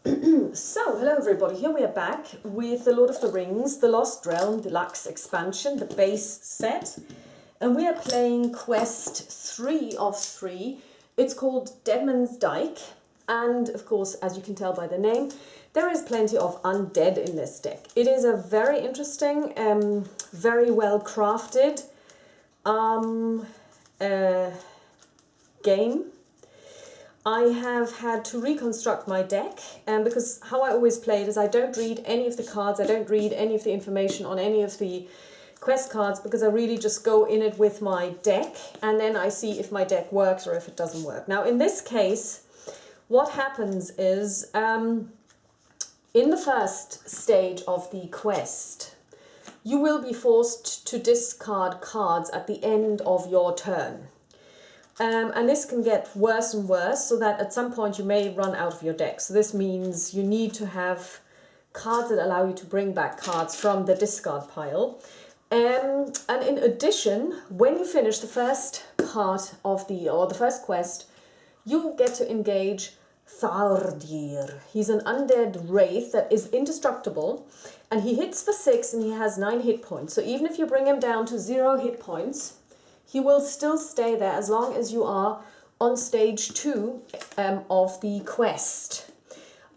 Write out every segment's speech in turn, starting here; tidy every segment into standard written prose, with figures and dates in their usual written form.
So, hello everybody, here we are back with the Lord of the Rings, the Lost Realm Deluxe Expansion, the base set. And we are playing Quest 3 of 3. It's called Deadman's Dike. And of course, as you can tell by the name, there is plenty of undead in this deck. It is a very interesting, very well crafted game. I have had to reconstruct my deck because how I always play it is I don't read any of the cards, I don't read any of the information on any of the quest cards because I really just go in it with my deck and then I see if my deck works or if it doesn't work. Now in this case, what happens is in the first stage of the quest, you will be forced to discard cards at the end of your turn. And this can get worse and worse so that at some point you may run out of your deck. So this means you need to have cards that allow you to bring back cards from the discard pile. And in addition, when you finish the first part of the first quest, you get to engage Sardia. He's an undead wraith that is indestructible and he hits for 6 and he has 9 hit points. So even if you bring him down to 0 hit points, he will still stay there as long as you are on stage 2 of the quest.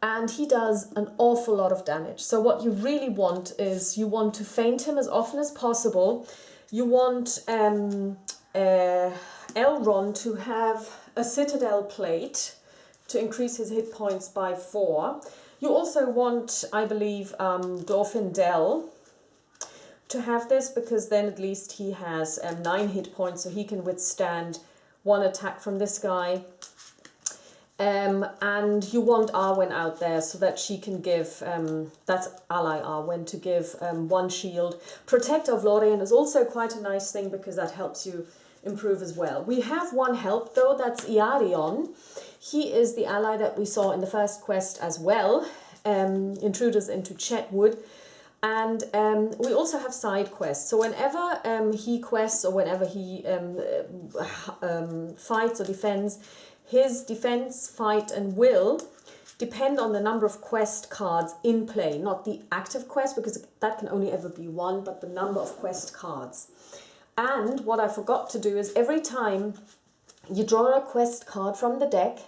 And he does an awful lot of damage. So what you really want is you want to feint him as often as possible. You want Elrond to have a citadel plate to increase his hit points by 4. You also want, I believe, Glorfindel to have this because then at least he has 9 hit points so he can withstand 1 attack from this guy. And you want Arwen out there so that she can give, that's ally Arwen, to give 1 shield. Protect of Lorien is also quite a nice thing because that helps you improve as well. We have 1 help though, that's Iarion. He is the ally that we saw in the first quest as well, Intruders into Chetwood. And we also have side quests. So whenever he quests or whenever he fights or defends, his defense, fight and will depend on the number of quest cards in play. Not the active quest, because that can only ever be 1, but the number of quest cards. And what I forgot to do is every time you draw a quest card from the deck,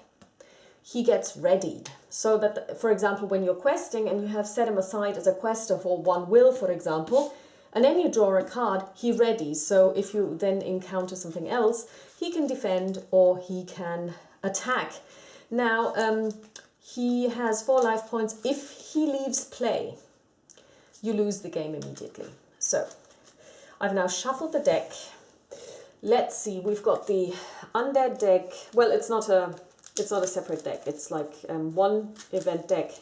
he gets readied. So that, for example, when you're questing and you have set him aside as a quester for 1 will, for example, and then you draw a card, he readies. So if you then encounter something else, he can defend or he can attack. Now, he has 4 life points. If he leaves play, you lose the game immediately. So I've now shuffled the deck. Let's see, we've got the Undead Deck. Well, it's not a separate deck. It's like 1 event deck,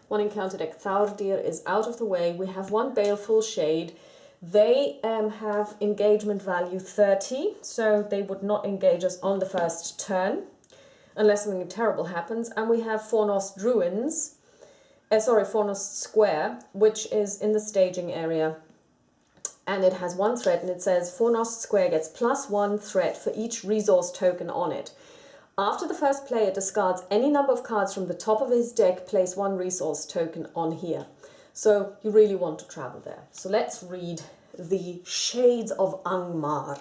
1 encounter deck. Sardia is out of the way. We have 1 Baleful Shade. They have engagement value 30, so they would not engage us on the first turn unless something terrible happens. And we have Fornost Square, which is in the staging area. And it has 1 threat, and it says Fornost Square gets +1 threat for each resource token on it. After the first player discards any number of cards from the top of his deck, place 1 resource token on here. So you really want to travel there. So let's read the Shades of Angmar.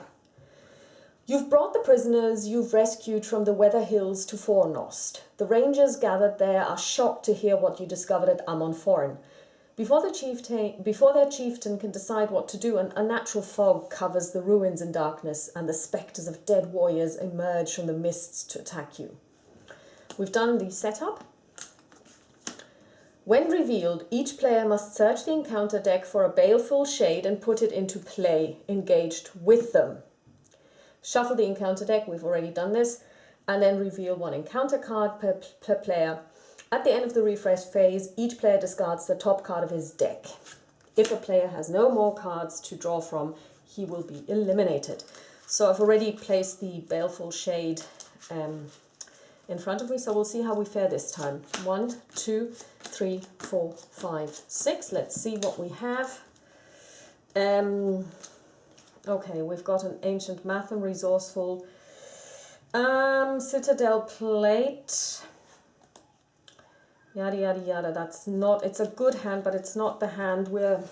You've brought the prisoners you've rescued from the Weather Hills to Fornost. The rangers gathered there are shocked to hear what you discovered at Amon Foreign. Before their chieftain can decide what to do, an unnatural fog covers the ruins in darkness, and the spectres of dead warriors emerge from the mists to attack you. We've done the setup. When revealed, each player must search the encounter deck for a Baleful Shade and put it into play, engaged with them. Shuffle the encounter deck, we've already done this, and then reveal 1 encounter card per player. At the end of the refresh phase, each player discards the top card of his deck. If a player has no more cards to draw from, he will be eliminated. So I've already placed the Baleful Shade in front of me, so we'll see how we fare this time. 1, 2, 3, 4, 5, 6. Let's see what we have. Okay, we've got an Ancient Matham, Resourceful, Citadel Plate. Yada, yada, yada. That's not, it's a good hand, but it's not the hand we're,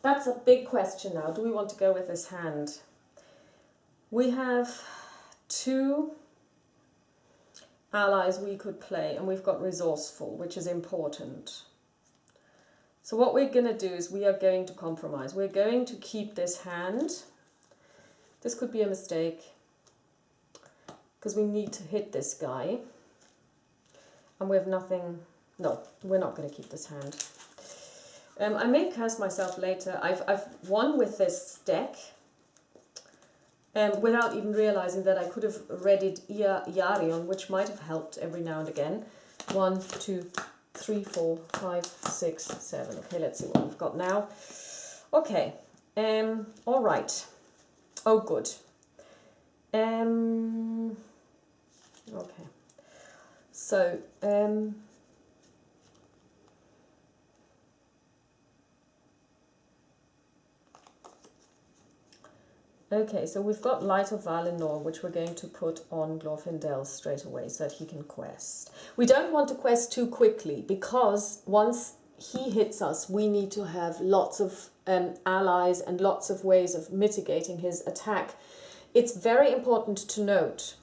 that's a big question now. Do we want to go with this hand? We have 2 allies we could play, and we've got resourceful, which is important. So what we're going to do is we are going to compromise. We're going to keep this hand. This could be a mistake, because we need to hit this guy. And we have nothing. No, we're not going to keep this hand. I may curse myself later. I've won with this deck. Without even realizing that I could have readied Yarion, which might have helped every now and again. 1, 2, 3, 4, 5, 6, 7. Okay, let's see what we've got now. Okay, all right. Oh, good. Okay. So, okay, so we've got Light of Valinor, which we're going to put on Glorfindel straight away so that he can quest. We don't want to quest too quickly, because once he hits us, we need to have lots of allies and lots of ways of mitigating his attack. It's very important to note,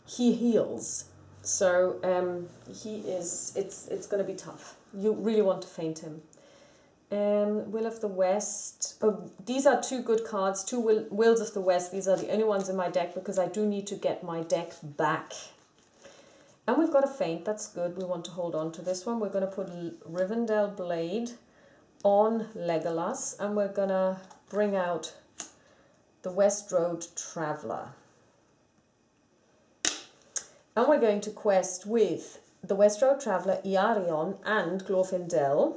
he heals. So it's going to be tough. You really want to feint him. Will of the West. Oh, these are 2 good cards. 2 Wills of the West. These are the only ones in my deck because I do need to get my deck back. And we've got a feint. That's good. We want to hold on to this one. We're going to put Rivendell Blade on Legolas, and we're going to bring out the West Road Traveller. And we're going to quest with the West Road Traveller, Iarion, and Glorfindel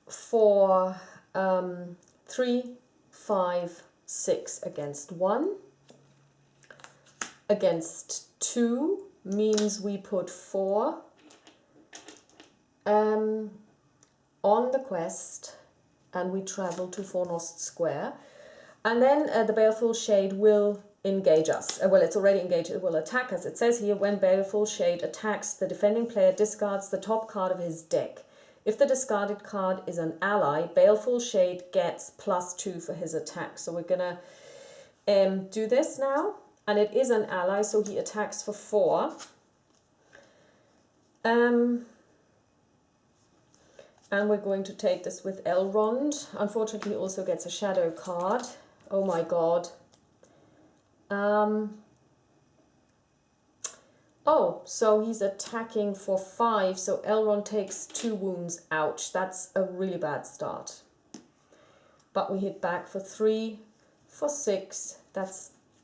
for 3, 5, 6 against 1. Against 2 means we put 4 on the quest, and we travel to Fornost Square. And then the Baleful Shade will engage us. Well, it's already engaged. It will attack us. It says here, when Baleful Shade attacks, the defending player discards the top card of his deck. If the discarded card is an ally, Baleful Shade gets +2 for his attack. So we're going to do this now. And it is an ally, so he attacks for 4. And we're going to take this with Elrond. Unfortunately, he also gets a shadow card. Oh my god. Oh, so he's attacking for 5, so Elrond takes 2 wounds. Ouch, that's a really bad start. But we hit back for 3, for 6.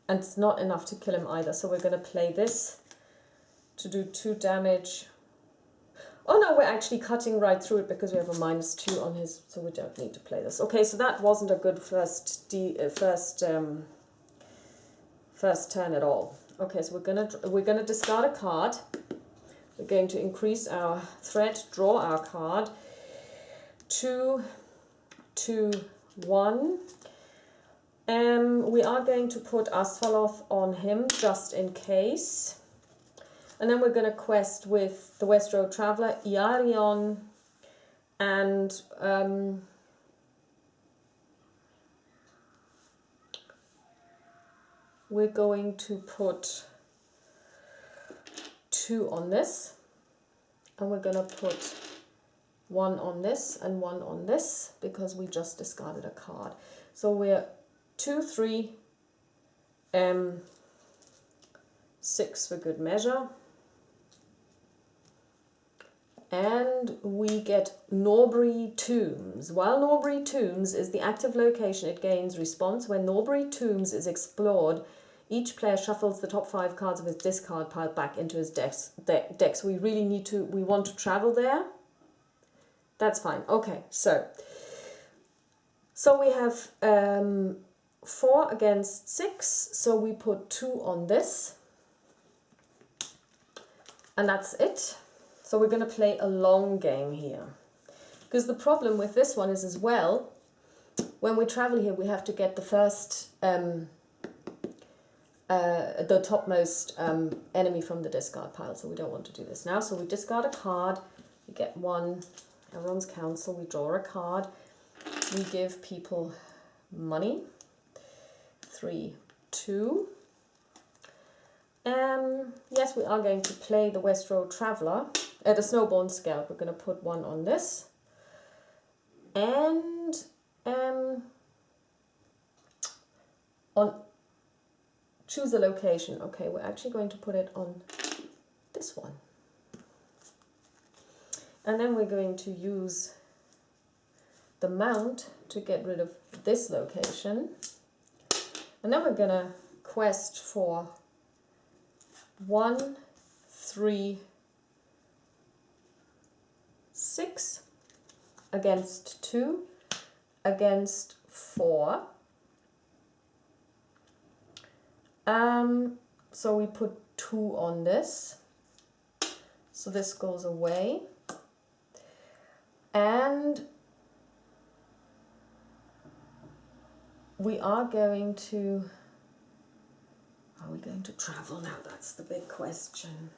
And it's not enough to kill him either, so we're going to play this to do 2 damage. Oh no, we're actually cutting right through it because we have a -2 on his, so we don't need to play this. Okay, so that wasn't a good first turn at all. Okay, so we're gonna discard a card. We're going to increase our threat, draw our card. 2, 2, 1. We are going to put Asfaloth on him just in case. And then we're going to quest with the West Road Traveller, Iarion, and we're going to put 2 on this. And we're going to put 1 on this and 1 on this because we just discarded a card. So we're 2, 3, 6 for good measure. And we get Norbury Tombs. While Norbury Tombs is the active location, it gains response. When Norbury Tombs is explored, each player shuffles the top 5 cards of his discard pile back into his deck. So we really need to, we want to travel there. That's fine. Okay, so we have 4 against 6. So we put 2 on this. And that's it. So we're going to play a long game here. Because the problem with this one is as well, when we travel here, we have to get the first the topmost enemy from the discard pile, so we don't want to do this now. So we discard a card, we get one, everyone's council, we draw a card, we give people money, 3, 2. Yes, we are going to play the Westro Traveller, the Snowborn Scout. We're going to put one on this, and on choose a location. Okay, we're actually going to put it on this one. And then we're going to use the mount to get rid of this location. And then we're going to quest for 1, 3, 6 against 2 against 4. So we put 2 on this, so this goes away, and we are going to travel now? That's the big question.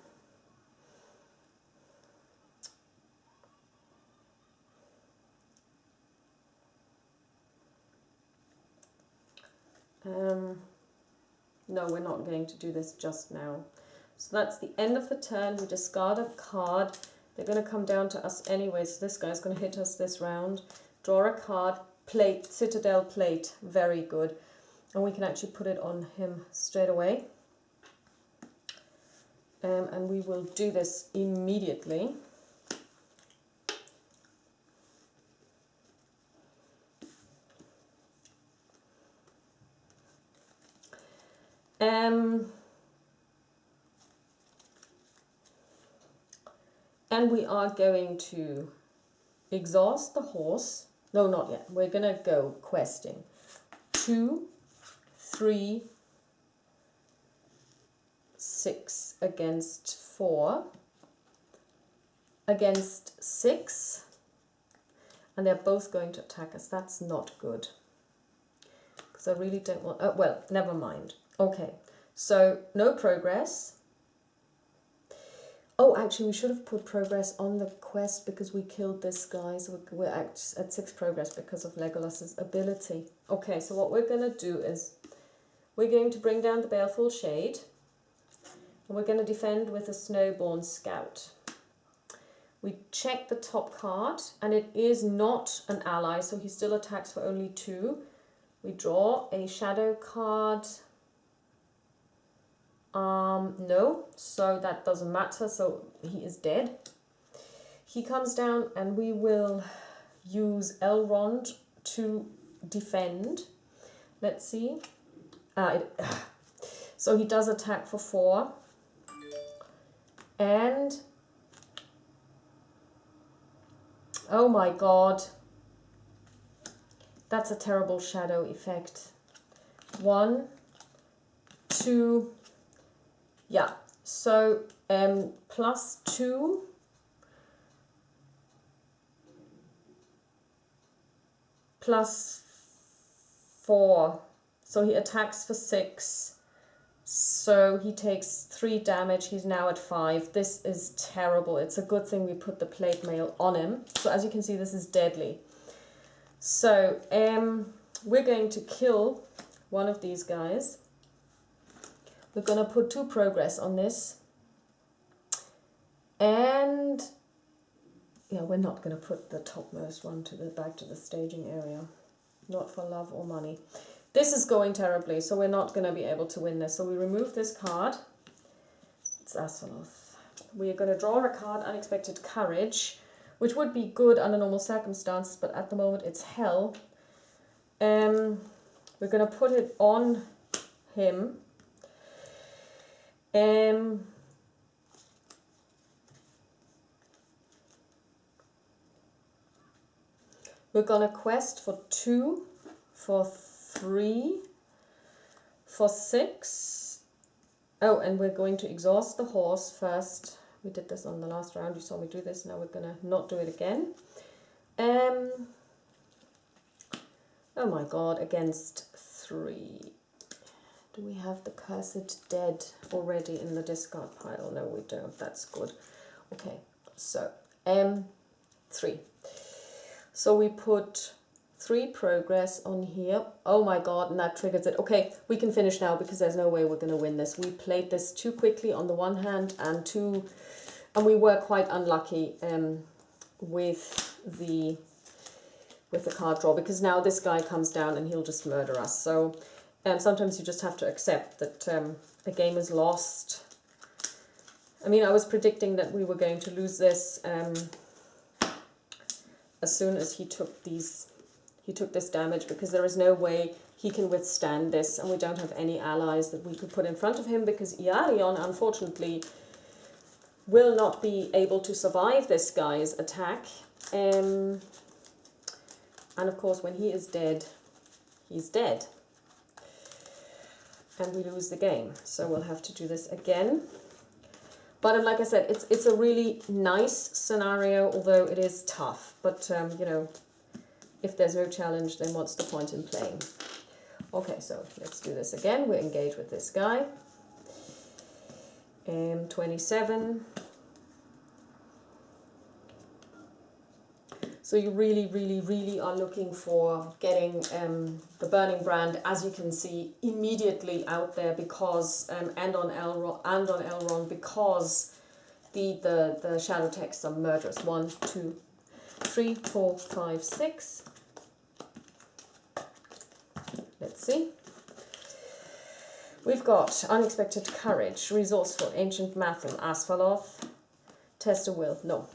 No, we're not going to do this just now. So that's the end of the turn. We discard a card. They're going to come down to us anyway, so this guy's going to hit us this round. Draw a card, plate, Citadel plate, very good. And we can actually put it on him straight away. And we will do this immediately. And we are going to exhaust the horse. No, not yet. We're going to go questing. 2, 3, 6 against 4, against 6, and they're both going to attack us. That's not good, because I really don't want... Oh, well, never mind. Okay, so no progress. Oh, actually, we should have put progress on the quest because we killed this guy, so we're at 6 progress because of Legolas's ability. Okay, so what we're going to do is we're going to bring down the Baleful Shade, and we're going to defend with a Snowborn Scout. We check the top card, and it is not an ally, so he still attacks for only 2. We draw a shadow card. No, so that doesn't matter, so he is dead. He comes down, and we will use Elrond to defend. Let's see. So he does attack for 4. And... oh my god. That's a terrible shadow effect. 1, 2... yeah, so +2 +4, so he attacks for 6, so he takes 3 damage. He's now at 5. This is terrible. It's a good thing we put the plate mail on him. So as you can see, this is deadly. So we're going to kill one of these guys. We're going to put 2 progress on this. And yeah, we're not going to put the topmost one back to the staging area. Not for love or money. This is going terribly, so we're not going to be able to win this. So we remove this card. It's Azeroth. We are going to draw a card, Unexpected Courage, which would be good under normal circumstances, but at the moment it's hell. We're going to put it on him. We're going to quest for 2, for 3, for 6. Oh, and we're going to exhaust the horse first. We did this on the last round. You saw me do this. Now we're going to not do it again. Oh my god, against 3. Do we have the Cursed Dead already in the discard pile? No, we don't. That's good. Okay, so 3. So we put 3 progress on here. Oh my god, and that triggers it. Okay, we can finish now because there's no way we're going to win this. We played this too quickly on the one hand, and we were quite unlucky with the card draw, because now this guy comes down and he'll just murder us. So sometimes you just have to accept that a game is lost. I mean, I was predicting that we were going to lose this as soon as he took this damage, because there is no way he can withstand this, and we don't have any allies that we could put in front of him, because Iarion, unfortunately, will not be able to survive this guy's attack. And of course, when he is dead, he's dead. And we lose the game. So we'll have to do this again. But like I said, it's a really nice scenario, although it is tough. But, you know, if there's no challenge, then what's the point in playing? Okay, so let's do this again. We engage with this guy. 27. So you really, really, really are looking for getting the Burning Brand, as you can see, immediately out there, because and on Elrond, because the shadow texts are murderous. 1, 2, 3, 4, 5, 6. Let's see. We've got Unexpected Courage, Resourceful, Ancient Matham, Asphaloth, Test of Will. No.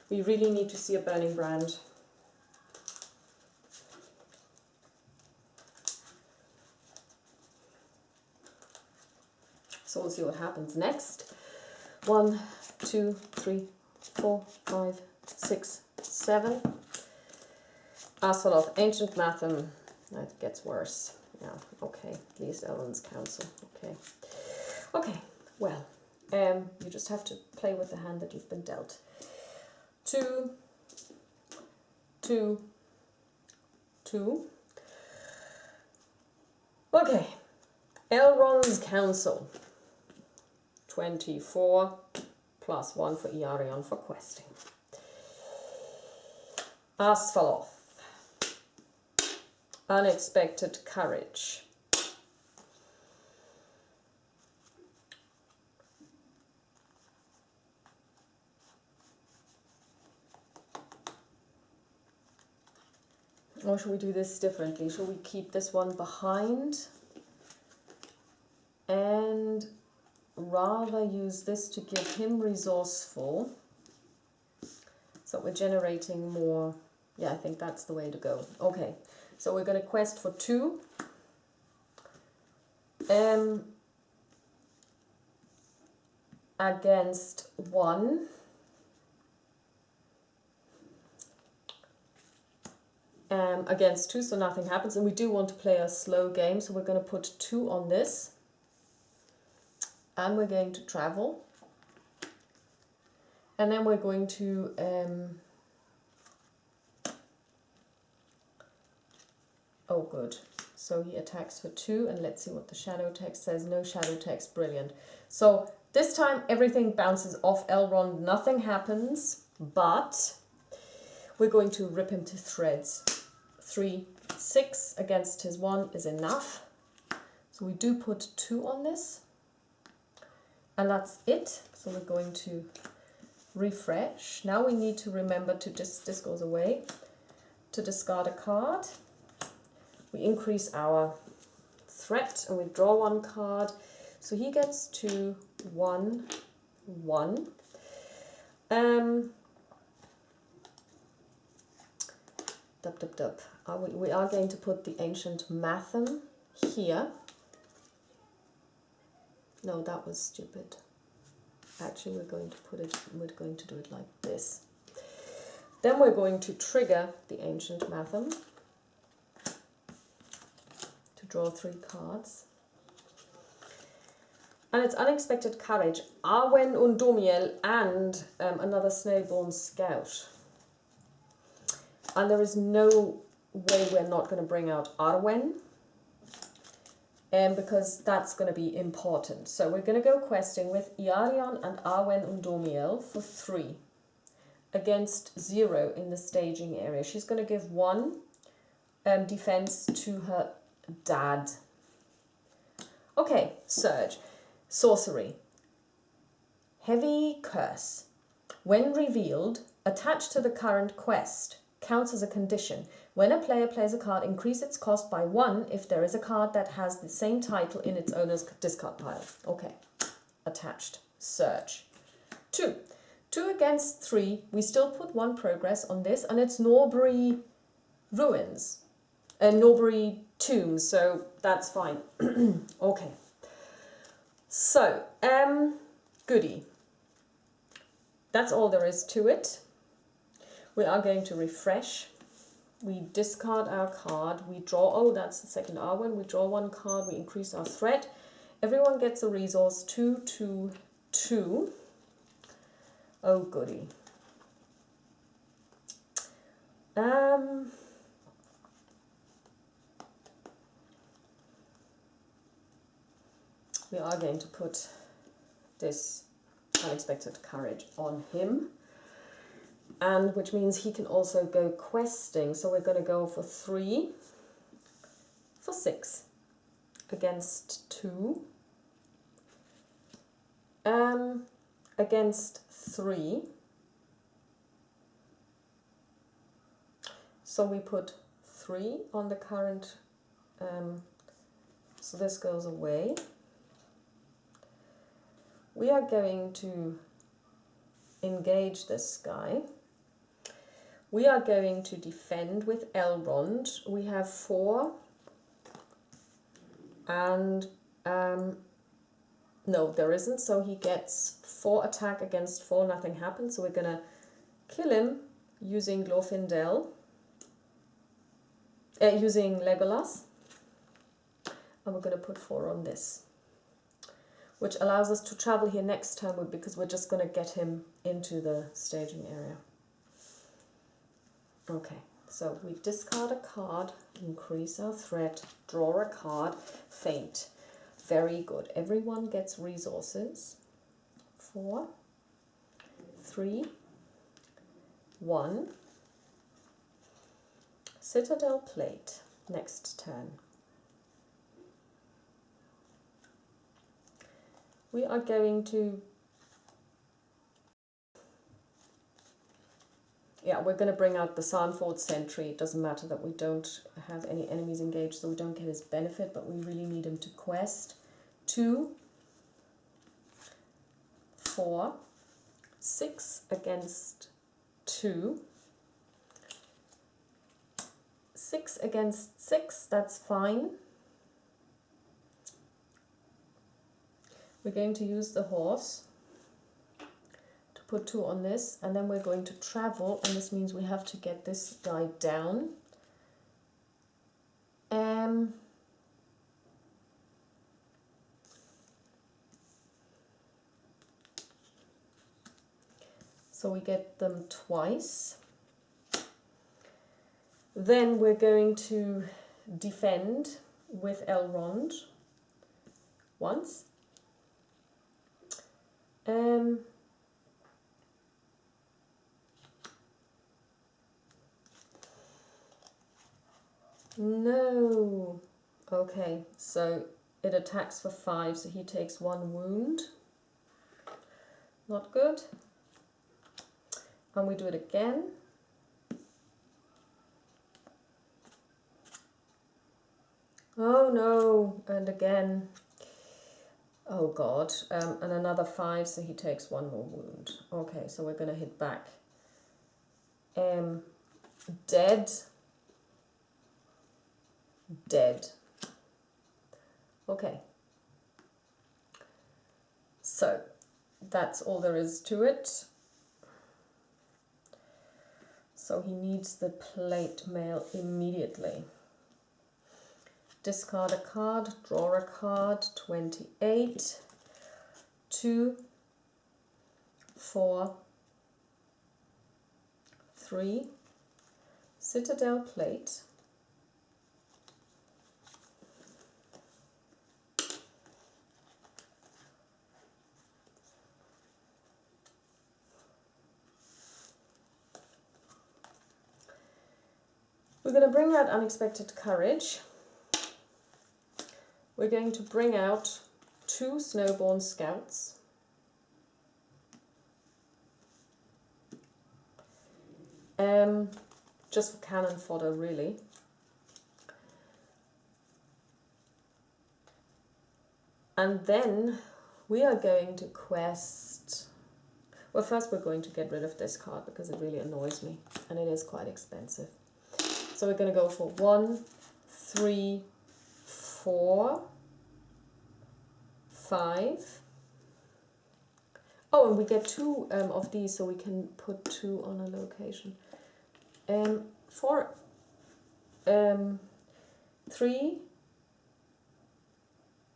We really need to see a Burning Brand. So we'll see what happens next. 1, 2, 3, 4, 5, 6, 7. Asphaloth, Ancient Matham. That gets worse. Yeah, okay. At least Elrond's Council. Okay. Okay, well, you just have to play with the hand that you've been dealt. 2, 2, 2. Okay. Elrond's Council. 24 plus 1 for Iarion for questing. Asphaloth. Unexpected Courage. Or should we do this differently? Should we keep this one behind and rather use this to give him resourceful, so we're generating more? Yeah, I think that's the way to go. Okay, so we're going to quest for 2. Against 1. Against 2, so nothing happens, and we do want to play a slow game, so we're going to put 2 on this, and we're going to travel, and then we're going to oh good, so he attacks for 2, and let's see what the shadow text says. No shadow text, brilliant. So this time everything bounces off Elrond, nothing happens, but we're going to rip him to shreds. 3, 6 against his 1 is enough. So we do put 2 on this. And that's it. So we're going to refresh. Now we need to remember to this goes away, to discard a card. We increase our threat and we draw 1 card. So he gets to 1, 1. We are going to put the Ancient Matham here. No, that was stupid. Actually, we're going to do it like this. Then we're going to trigger the Ancient Matham to draw 3 cards. And it's Unexpected Courage, Arwen Undomiel, and another Snailborn Scout. And there is no way we're not going to bring out Arwen. because that's going to be important. So we're going to go questing with Iarion and Arwen Undomiel for 3 against 0 in the staging area. She's going to give 1 defense to her dad. Okay, Surge. Sorcery. Heavy Curse. When revealed, attached to the current quest, counts as a condition. When a player plays a card, increase its cost by 1 if there is a card that has the same title in its owner's discard pile. Okay, attached. Surge. 2. 2 against 3. We still put 1 progress on this, and it's Norbury Ruins. Norbury Tombs, so that's fine. Okay. So, goody. That's all there is to it. We are going to refresh. We discard our card. We draw, oh, that's the second Arwen. We draw 1 card. We increase our threat. Everyone gets a resource 2, 2, 2. Oh, goody. We are going to put this unexpected courage on him, and which means he can also go questing. So we're going to go for 3 for 6 against 2, against 3. So we put 3 on the current, so this goes away. We are going to engage this guy. We are going to defend with Elrond. We have 4. And, no, there isn't. So he gets 4 attack against 4. Nothing happens. So we're going to kill him using Glorfindel. Using Legolas. And we're going to put 4 on this, which allows us to travel here next turn because we're just going to get him into the staging area. Okay, so we discard a card, increase our threat, draw a card, faint. Very good. Everyone gets resources. 4, 3, 1. Citadel Plate, next turn. We are going to, we're going to bring out the Sarnford Sentry. It doesn't matter that we don't have any enemies engaged, so we don't get his benefit, but we really need him to quest. 2, 4, 6 against 2. 6 against 6, that's fine. We're going to use the horse to put 2 on this, and then we're going to travel, and this means we have to get this guy down. So we get them twice. Then we're going to defend with Elrond once. No. Okay, so it attacks for 5, so he takes 1 wound. Not good. And we do it again. Oh no, and again. Oh god, and another 5, so he takes 1 more wound. Okay, so we're going to hit back. Dead. Dead. Okay. So, that's all there is to it. So he needs the plate mail immediately. Discard a card, draw a card, 28, 2, 4, 3, Citadel Plate, We're going to bring out Unexpected Courage. We're going to bring out 2 Snowborn Scouts. Just for cannon fodder, really. And then we are going to quest... Well, first we're going to get rid of this card because it really annoys me and it is quite expensive. So we're going to go for 1, 3, 4, 5. Oh, and we get 2 of these, so we can put 2 on a location. 3,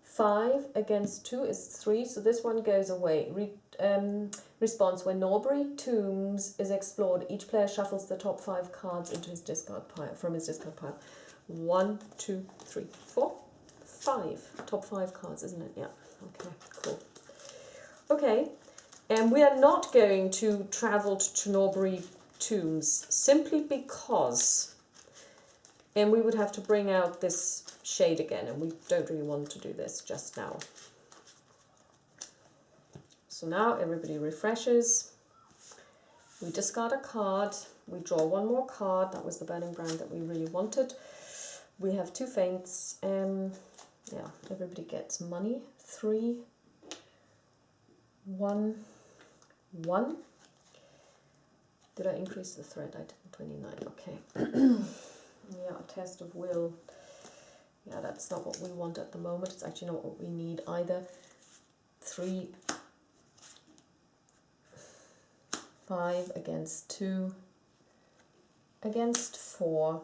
5 against 2 is 3, so this one goes away. Response: when Norbury Tombs is explored, each player shuffles the top 5 cards into his discard pile, from his discard pile. 1, 2, 3, 4, 5. Top 5 cards, isn't it? Yeah. Okay, cool. Okay, and we are not going to travel to Norbury Tombs simply because we would have to bring out this shade again, and we don't really want to do this just now. So now everybody refreshes. We discard a card. We draw 1 more card. That was the Burning Brand that we really wanted. We have 2 feints. Yeah, everybody gets money. 3, 1, 1. Did I increase the threat? I didn't. 29. Okay. Yeah, a test of will. Yeah, that's not what we want at the moment. It's actually not what we need either. 3, 5 against 2, against 4.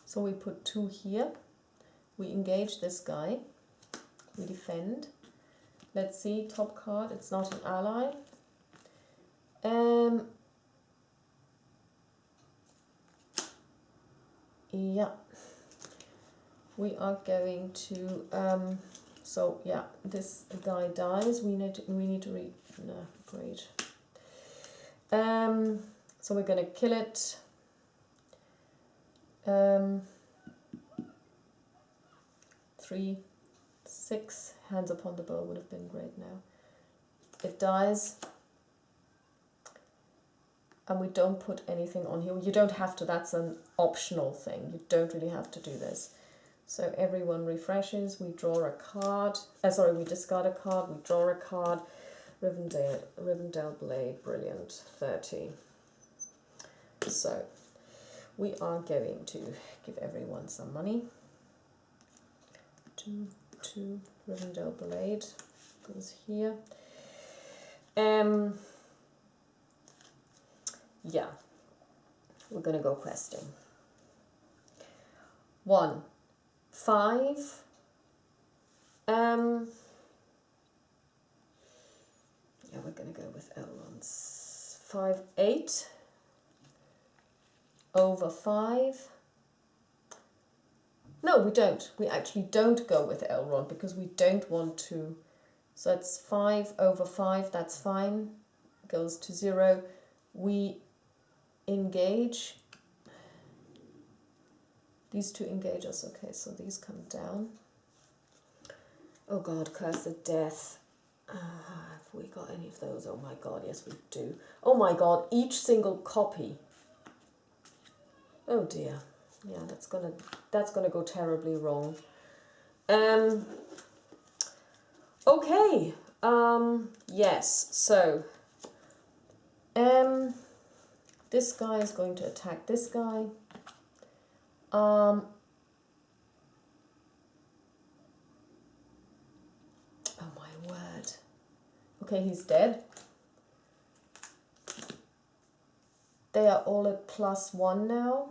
So we put 2 here. We engage this guy. We defend. Let's see, top card, it's not an ally. Yeah. We are going to, so yeah, this guy dies. We need to read, no, great. So we're going to kill it. 3, 6, hands upon the bow would have been great now. It dies. And we don't put anything on here. You don't have to, that's an optional thing. You don't really have to do this. So everyone refreshes, we draw a card. We discard a card, we draw a card. Rivendell Blade, brilliant, 30. So we are going to give everyone some money. 2, Rivendell Blade goes here. Yeah, we're going to go questing. 1, 5. Yeah, we're going to go with Elrond's. 5, 8. Over 5. No, we don't. We actually don't go with Elrond because we don't want to. So it's 5 over 5. That's fine. Goes to 0. We engage. These 2 engage us. Okay, so these come down. Oh God, Cursed Death. Have we got any of those? Oh my God, yes we do. Oh my God, each single copy. Oh dear. Yeah, that's gonna go terribly wrong. Okay. Yes. So. This guy is going to attack this guy. Oh my word. Okay, he's dead. They are all at +1 now.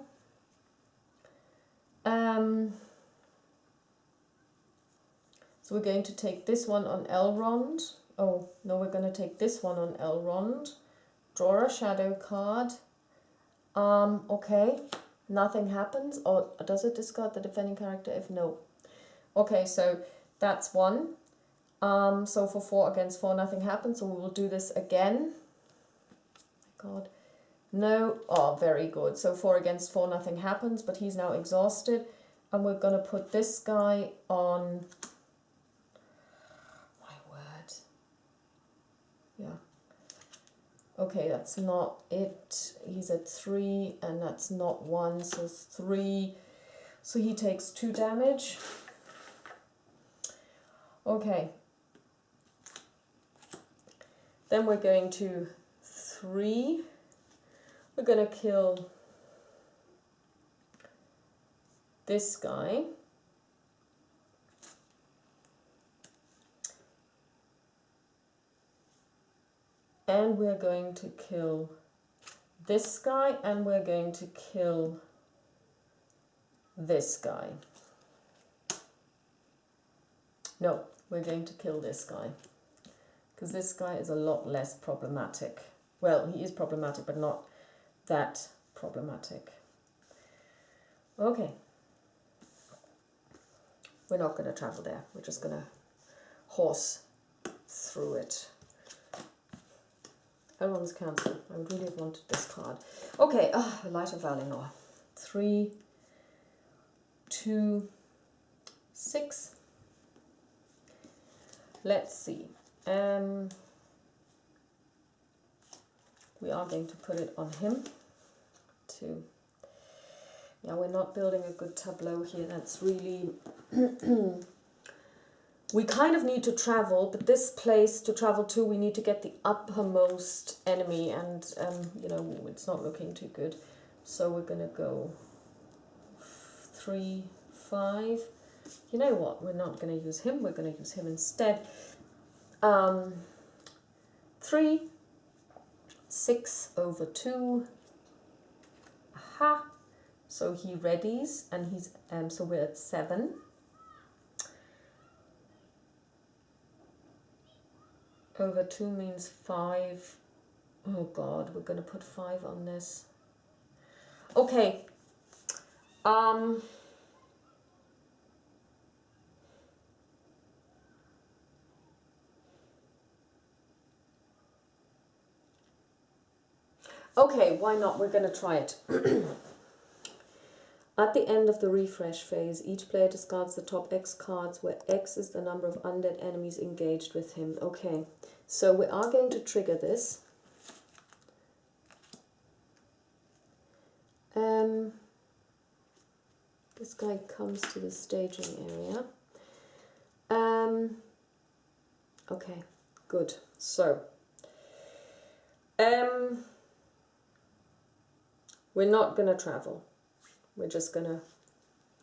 So we're going to take this one on Elrond. Oh, no, we're going to take this one on Elrond. Draw a shadow card. Okay, nothing happens. Or does it discard the defending character if no? Okay, so that's one. So for 4 against 4, nothing happens. So we will do this again. God. No. Oh, very good. So 4 against 4, nothing happens, but he's now exhausted. And we're going to put this guy on... My word. Yeah. Okay, that's not it. He's at 3, and that's not 1, so 3. So he takes 2 damage. Okay. Then we're going to 3. We're going to kill this guy. And we're going to kill this guy, and we're going to kill this guy. No, we're going to kill this guy, because this guy is a lot less problematic. Well, he is problematic, but not that problematic. Okay. We're not going to travel there. We're just going to horse through it. Everyone's cancelled. I would really have wanted this card. Okay, the Light of Valinor. 3, 2, 6. Let's see. We are going to put it on him too. Yeah, we're not building a good tableau here. That's really... We kind of need to travel, but this place to travel to, we need to get the uppermost enemy, and, you know, it's not looking too good. So we're going to go 3, 5. You know what? We're not going to use him. We're going to use him instead. 3, 6 over 2. Aha. So he readies, and he's, so we're at 7. Over 2 means 5. Oh God, we're going to put 5 on this. Okay. Okay, why not? We're going to try it. At the end of the refresh phase, each player discards the top X cards, where X is the number of undead enemies engaged with him. Okay, so we are going to trigger this. This guy comes to the staging area. Okay, good. So, we're not going to travel. We're just going to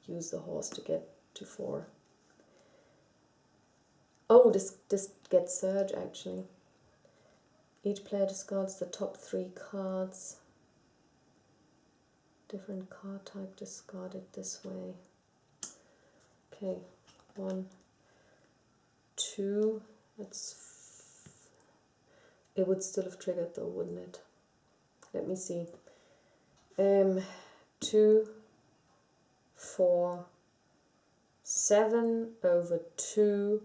use the horse to get to 4. Oh, this gets Surge, actually. Each player discards the top 3 cards. Different card type discarded this way. Okay, 1, 2. It would still have triggered though, wouldn't it? Let me see. 2, 4, 7 over 2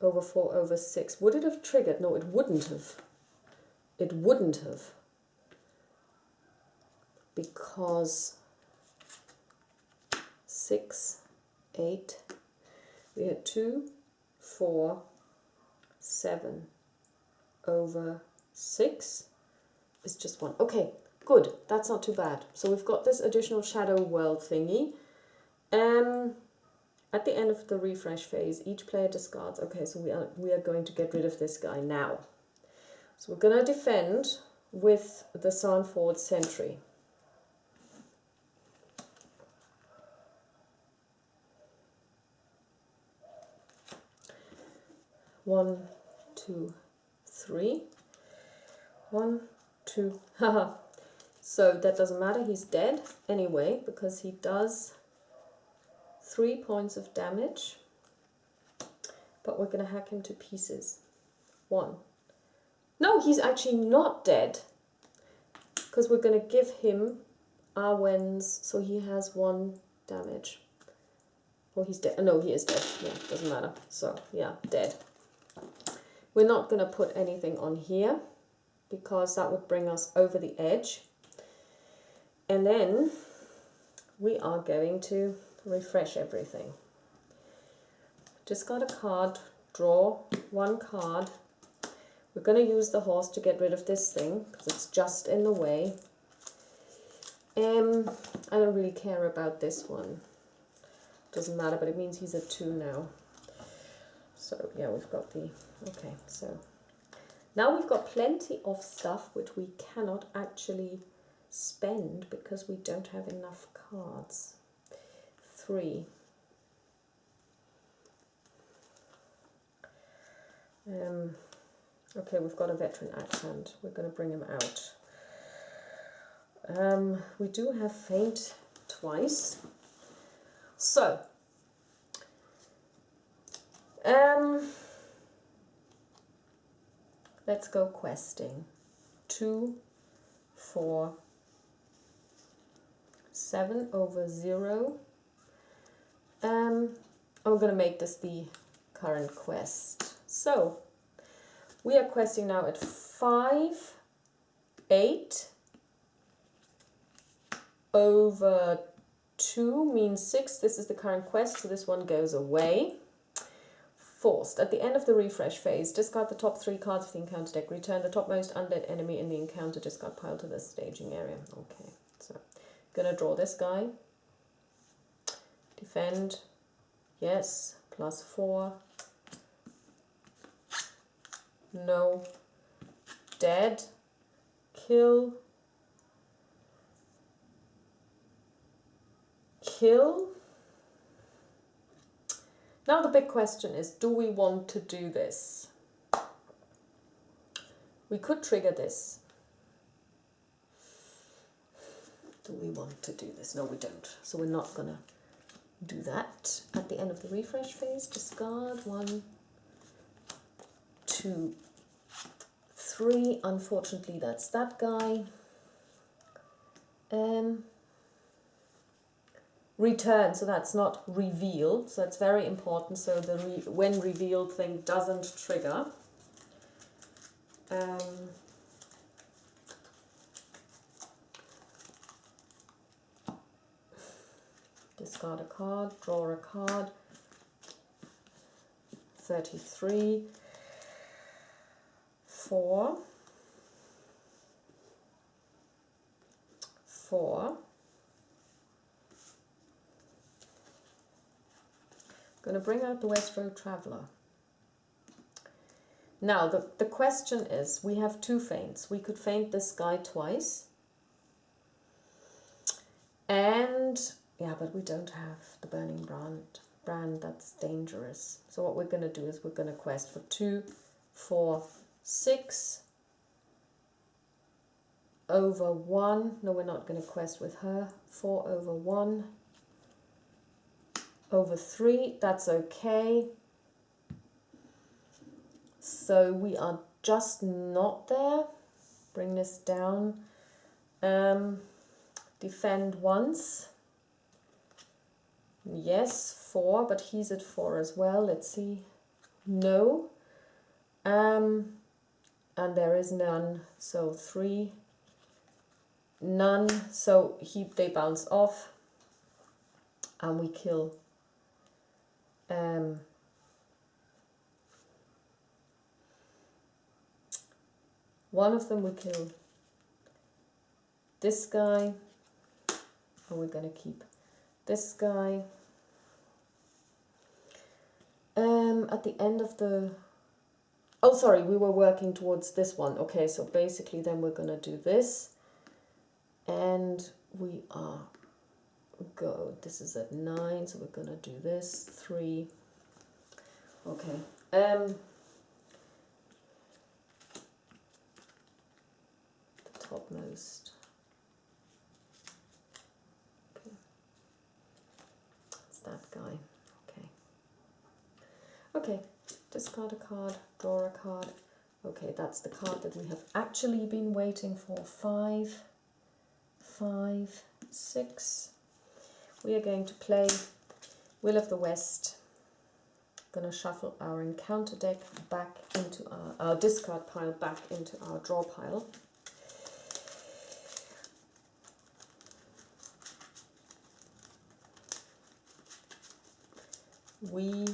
over 4 over 6. Would it have triggered? No, it wouldn't have. It wouldn't have. Because 6, 8, we had 2, 4, 7 over 6 is just 1. Okay, good. That's not too bad. So we've got this additional shadow world thingy. At the end of the refresh phase, each player discards. Okay, so we are going to get rid of this guy now. So we're going to defend with the Sarnford Sentry. One, 2, 3. 1, 2. Haha. So that doesn't matter. He's dead anyway because he does 3 points of damage. But we're going to hack him to pieces. 1. No, he's actually not dead. Because we're going to give him our wens, so he has 1 damage. Oh, he's dead. No, he is dead. Yeah, doesn't matter. So, yeah, dead. We're not going to put anything on here, because that would bring us over the edge. And then we are going to refresh everything. Discard a card, draw 1 card. We're going to use the horse to get rid of this thing, because it's just in the way. I don't really care about this one. Doesn't matter, but it means he's at 2 now. So, yeah, we've got the... Okay, so... Now we've got plenty of stuff which we cannot actually spend because we don't have enough cards. 3. Okay, we've got a veteran accent. We're going to bring him out. We do have faint twice. So, let's go questing. 2, 4, 7 over 0. I'm going to make this the current quest. So, we are questing now at 5, 8 over 2 means 6. This is the current quest, so this one goes away. Forced. At the end of the refresh phase, discard the top 3 cards of the encounter deck. Return the topmost undead enemy in the encounter discard pile to the staging area. Okay, so gonna draw this guy. Defend. Yes. +4. No. Dead. Kill. Kill. Now the big question is, do we want to do this? We could trigger this. Do we want to do this? No, we don't. So we're not going to do that. At the end of the refresh phase, discard 1, 2, 3. Unfortunately, that's that guy. Return, so that's not reveal, so that's very important, so the when revealed thing doesn't trigger. Discard a card, draw a card. 33, 4, 4. Going to bring out the West Road Traveller. Now, the question is, we have 2 feints. We could feint this guy twice. And, yeah, but we don't have the Burning Brand. That's dangerous. So what we're going to do is we're going to quest for 2, 4, 6 over 1. No, we're not going to quest with her. 4 over 1. Over 3, that's okay. So we are just not there. Bring this down. Defend once. Yes, 4, but he's at 4 as well. Let's see. No. And there is none. So 3. None. So they bounce off. And we kill. One of them we kill this guy, and we're going to keep this guy. At the end of the... Oh, sorry, we were working towards this one. Okay, so basically then we're going to do this. And we are... Go. This is at 9, so we're going to do this. 3. Okay. The topmost. Okay. It's that guy. Okay. Okay. Discard a card, draw a card. Okay, that's the card that we have actually been waiting for. 5, 5, 6. We are going to play Will of the West. Going to shuffle our encounter deck back into our discard pile, back into our draw pile. We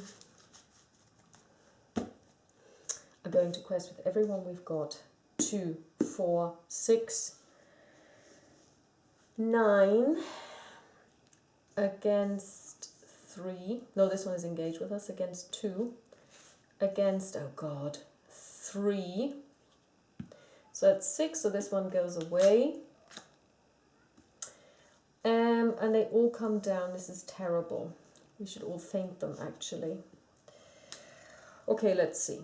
are going to quest with everyone we've got. 2, 4, 6, 9 against 3. No, this one is engaged with us. Against 2. Against, oh God, 3. So that's 6, so this one goes away. And they all come down. This is terrible. We should all faint them, actually. Okay, let's see.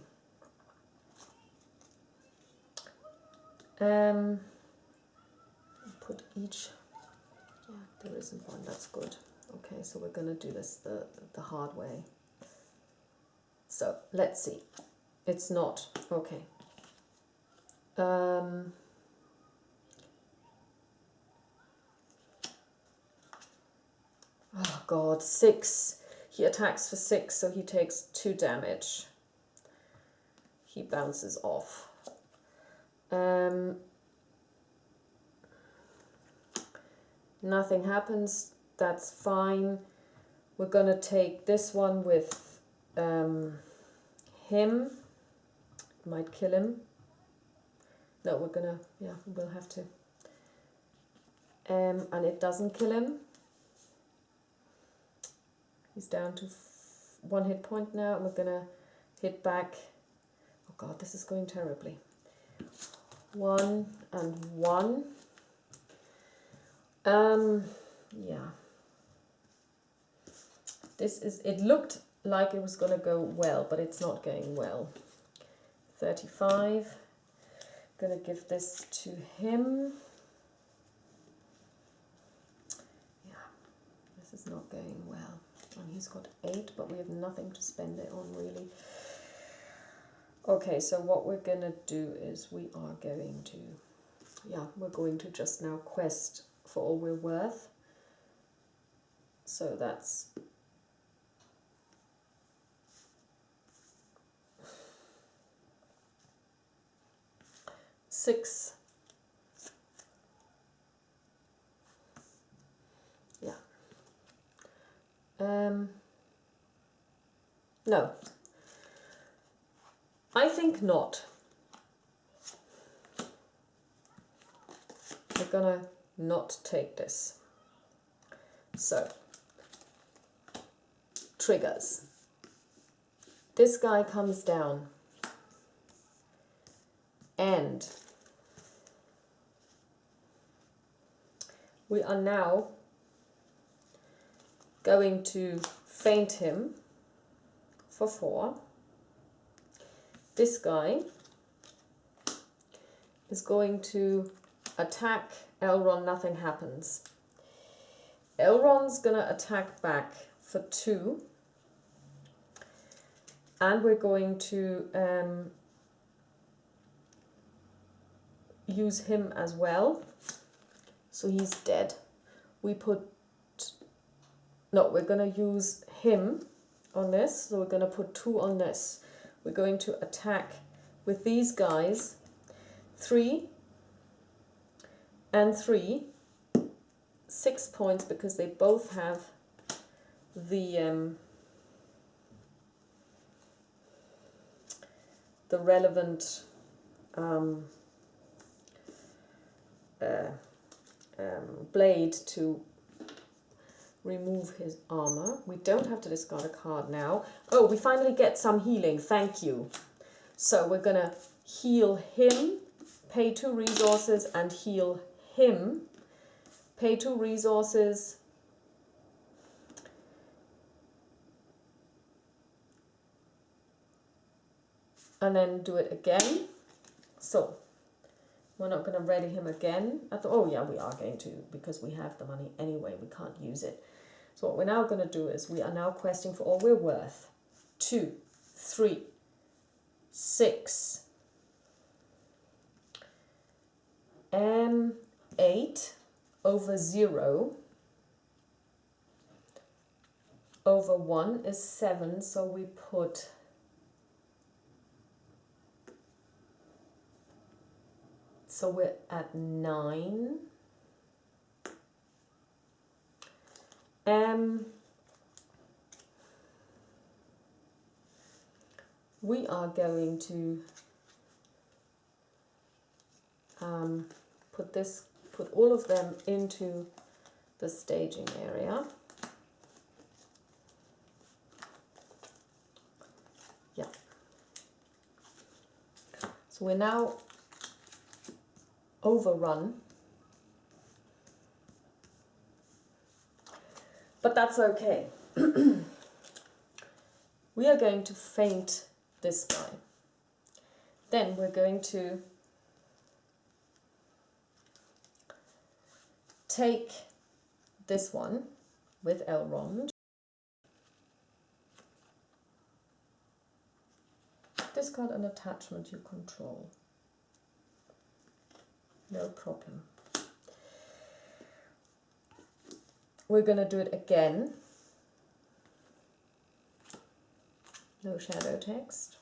Put each... Yeah, there isn't one. That's good. Okay, so we're going to do this the hard way. So, let's see. It's not... Okay. Oh God, 6. He attacks for 6, so he takes 2 damage. He bounces off. Nothing happens. That's fine. We're gonna take this one with him. Might kill him. No, we're gonna. Yeah, we'll have to. And it doesn't kill him. He's down to 1 hit point now, and we're gonna hit back. Oh God, this is going terribly. 1 and 1. Yeah. This is. It looked like it was gonna go well, but it's not going well. 35. Gonna give this to him. Yeah, this is not going well. And he's got 8, but we have nothing to spend it on, really. Okay, so what we're going to do is we are going to... Yeah, we're going to just now quest for all we're worth. So that's... 6. Yeah. No. I think not. We're gonna not take this. So, triggers. This guy comes down and we are now going to feint him for 4. This guy is going to attack Elrond, nothing happens. Elrond's going to attack back for 2. And we're going to use him as well. So he's dead. We're going to use him on this. So we're going to put 2 on this. We're going to attack with these guys. 3 and 3. 6 points because they both have the relevant blade to remove his armor. We don't have to discard a card now. Oh, we finally get some healing. Thank you. So we're going to heal him, pay 2 resources, and heal him. Pay 2 resources. And then do it again. So we're not going to ready him again. Oh yeah, we are going to, because we have the money anyway. We can't use it. So what we're now going to do is we are now questing for all we're worth. 2, 3, 6, 8 over 0 over 1 is 7, so we put so we're at 9. We are going to put all of them into the staging area. Yeah. So we're now overrun, but that's okay. We are going to feint this guy. Then we're going to take this one with Elrond. Discard an attachment you control. No problem. We're going to do it again. No shadow text.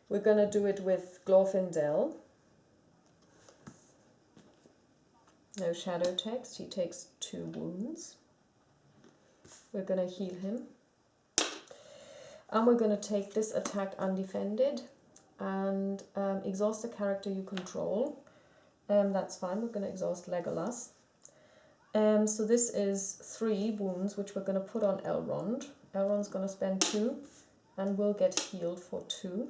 We're going to do it with Glorfindel. No shadow text. He takes 2 wounds. We're going to heal him. And we're going to take this attack undefended and exhaust a character you control. That's fine. We're going to exhaust Legolas. So this is 3 wounds, which we're going to put on Elrond. Elrond's going to spend 2 and will get healed for 2.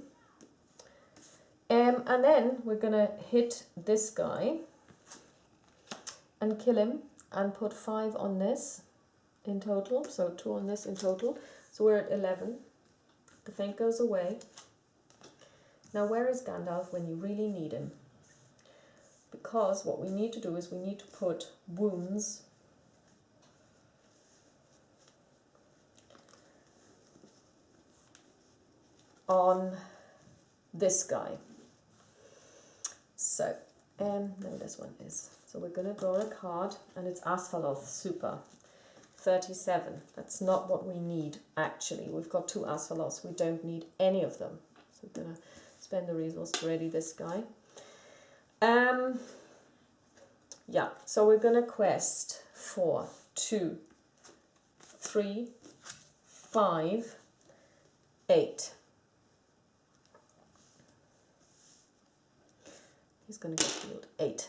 And then we're going to hit this guy and kill him and put 5 on this in total. So 2 on this in total. So we're at 11. The feint goes away. Now where is Gandalf when you really need him? Because what we need to do is we need to put wounds on this guy. So, no, this one is. So we're going to draw a card, and it's Asphalloth, super. 37. That's not what we need, actually. We've got 2 Asphalloths. We don't need any of them. So we're going to spend the resource to ready this guy. Yeah, so we're going to quest 4, 2, 3, 5, 8. He's going to get healed. 8.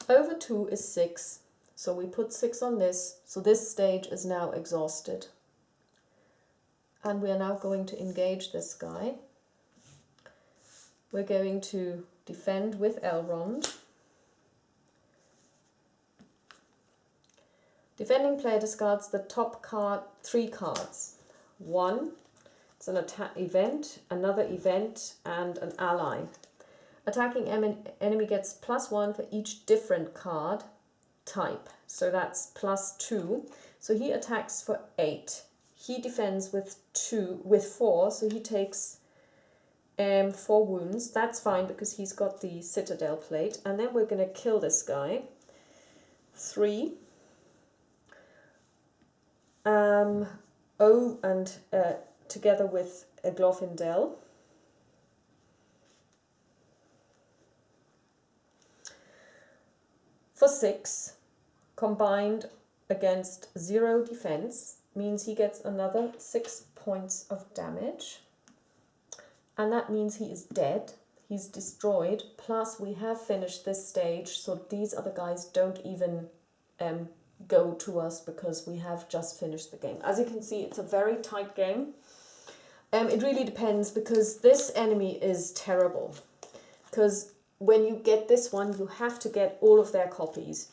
Over 2 is 6. So we put 6 on this. So this stage is now exhausted. And we are now going to engage this guy. We're going to defend with Elrond. Defending player discards the top 3 cards. 1, it's an attack event, another event, and an ally. Attacking enemy gets +1 for each different card type. So that's +2. So he attacks for 8. He defends with 4, so he takes 4 wounds. That's fine because he's got the Citadel plate. And then we're going to kill this guy. 3. Together with a Glorfindel. For 6, combined against 0 defense, means he gets another 6 points of damage. And that means he is dead. He's destroyed. Plus, we have finished this stage, so these other guys don't even go to us because we have just finished the game. As you can see, it's a very tight game. It really depends because this enemy is terrible. Because when you get this one, you have to get all of their copies.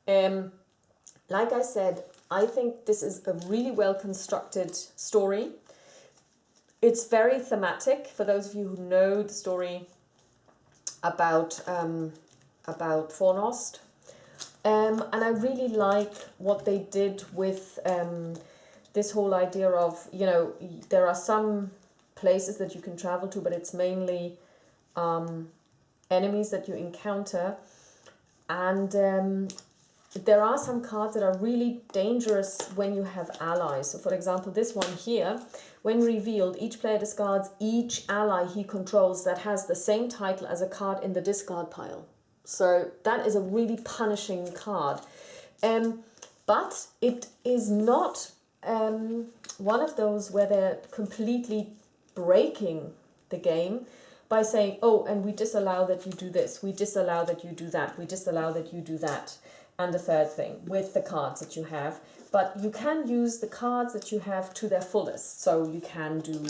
Like I said, I think this is a really well constructed story. It's very thematic for those of you who know the story about Fornost. And I really like what they did with this whole idea of, you know, there are some places that you can travel to, but it's mainly enemies that you encounter. And there are some cards that are really dangerous when you have allies. So for example, this one here, when revealed, each player discards each ally he controls that has the same title as a card in the discard pile. So that is a really punishing card. But it is not one of those where they're completely breaking the game by saying, oh, and we disallow that you do this, we disallow that you do that, we disallow that you do that, and the third thing with the cards that you have. But you can use the cards that you have to their fullest. So you can do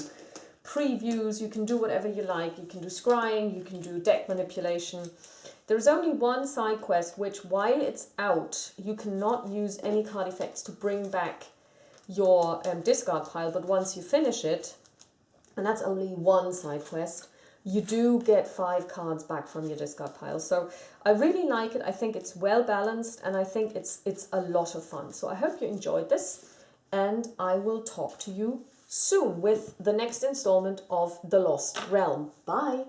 previews, you can do whatever you like, you can do scrying, you can do deck manipulation. There's only one side quest which, while it's out, you cannot use any card effects to bring back your discard pile, but once you finish it, and that's only one side quest, you do get 5 cards back from your discard pile. So I really like it. I think it's well balanced, and I think it's a lot of fun. So I hope you enjoyed this, and I will talk to you soon with the next installment of The Lost Realm. Bye!